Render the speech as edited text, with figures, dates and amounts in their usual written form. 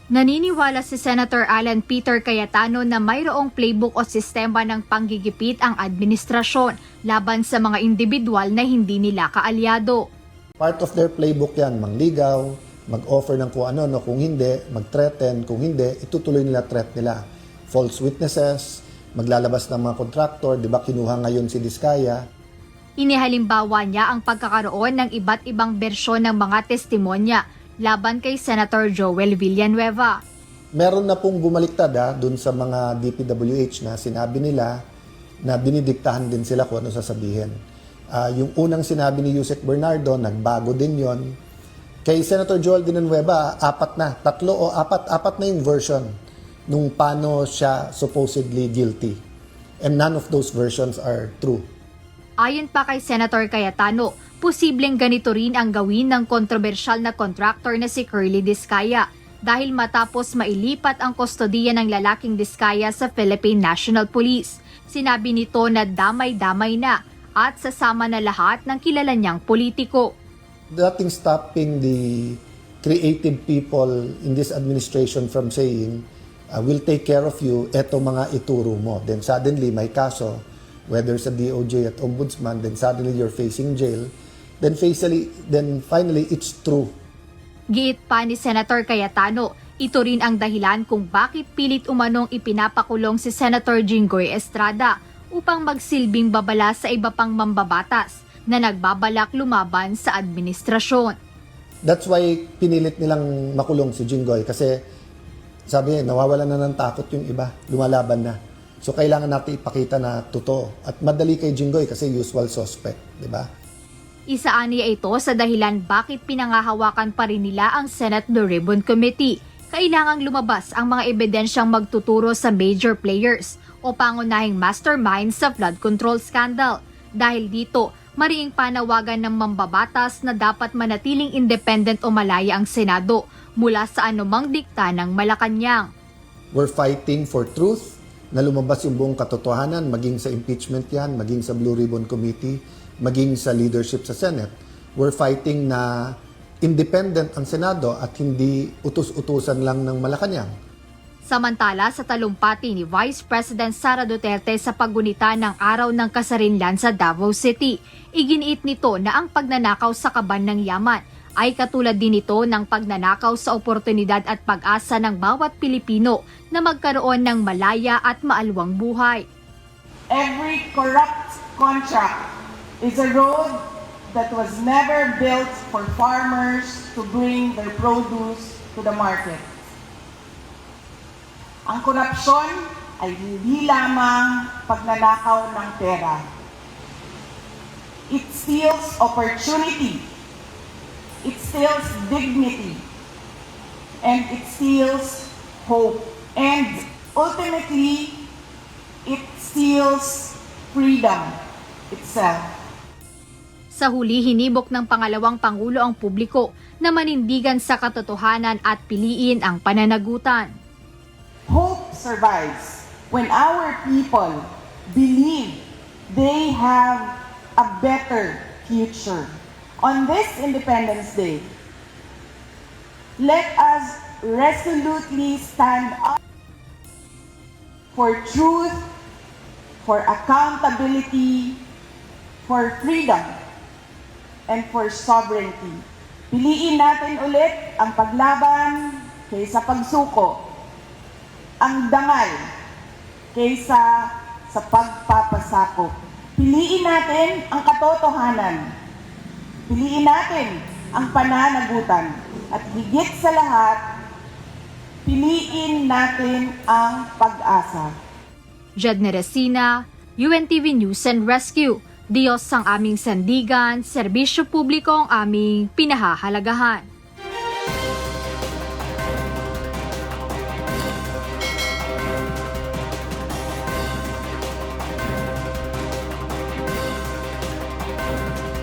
Naniniwala si Senator Alan Peter Cayetano na mayroong playbook o sistema ng panggigipit ang administrasyon laban sa mga individual na hindi nila kaalyado. Part of their playbook yan, mangligaw, mag-offer ng kung ano, no, kung hindi, mag-threaten, kung hindi, itutuloy nila threat nila. False witnesses, maglalabas ng mga contractor, di ba kinuha ngayon si Diskaya. Inihalimbawa niya ang pagkakaroon ng iba't ibang bersyon ng mga testimonya laban kay Senator Joel Villanueva. Meron na pong bumaliktad dun sa mga DPWH na sinabi nila na dinidiktahan din sila kung ano sasabihin. Yung unang sinabi ni Yusek Bernardo, nagbago din yon. Kay Senator Joel Villanueva, apat na yung version nung paano siya supposedly guilty. And none of those versions are true. Ayon pa kay Senator Cayetano, posibleng ganito rin ang gawin ng kontrobersyal na contractor na si Curly Diskaya dahil matapos mailipat ang kustodiya ng lalaking Diskaya sa Philippine National Police. Sinabi nito na damay-damay na at sasama na lahat ng kilala niyang politiko. Nothing stopping the creative people in this administration from saying, we'll take care of you, eto mga ituro mo. Then suddenly may kaso, whether sa DOJ at Ombudsman, then suddenly you're facing jail, then finally it's true. Giit pa ni Senator Cayetano, ito rin ang dahilan kung bakit pilit umanong ipinapakulong si Senator Jinggoy Estrada upang magsilbing babala sa iba pang mambabatas na nagbabalak lumaban sa administrasyon. That's why pinilit nilang makulong si Jinggoy kasi sabi niya, nawawalan na ng takot yung iba, lumalaban na. So kailangan natin ipakita na totoo. At madali kay Jinggoy kasi usual suspect, di ba? Isaan niya ito sa dahilan bakit pinangahawakan pa rin nila ang Senate Blue Ribbon Committee. Kailangang lumabas ang mga ebidensyang magtuturo sa major players o pangunahing mastermind sa flood control scandal. Dahil dito, mariing panawagan ng mambabatas na dapat manatiling independent o malaya ang Senado mula sa anumang dikta ng Malacanang. We're fighting for truth, na lumabas yung buong katotohanan, maging sa impeachment yan, maging sa Blue Ribbon Committee, maging sa leadership sa Senate. We're fighting na independent ang Senado at hindi utus-utusan lang ng Malacanang. Samantala sa talumpati ni Vice President Sara Duterte sa paggunita ng Araw ng Kasarinlan sa Davao City, iginiit nito na ang pagnanakaw sa kaban ng yaman ay katulad din ito ng pagnanakaw sa oportunidad at pag-asa ng bawat Pilipino na magkaroon ng malaya at maalwang buhay. Every corrupt contract is a road that was never built for farmers to bring their produce to the market. Ang korupsyon ay hindi lamang pagnanakaw ng pera. It steals opportunity. It steals dignity, and it steals hope, and ultimately, it steals freedom itself. Sa huli, hinimok ng pangalawang Pangulo ang publiko na manindigan sa katotohanan at piliin ang pananagutan. Hope survives when our people believe they have a better future. On this Independence Day, let us resolutely stand up for truth, for accountability, for freedom, and for sovereignty. Piliin natin ulit ang paglaban kaysa pagsuko, ang dangal kaysa sa pagpapasakop. Piliin natin ang katotohanan. Piliin natin ang pananagutan at higit sa lahat, piliin natin ang pag-asa. Jedne Resina, UNTV News and Rescue. Diyos ang aming sandigan, serbisyo publiko ang aming pinahahalagahan.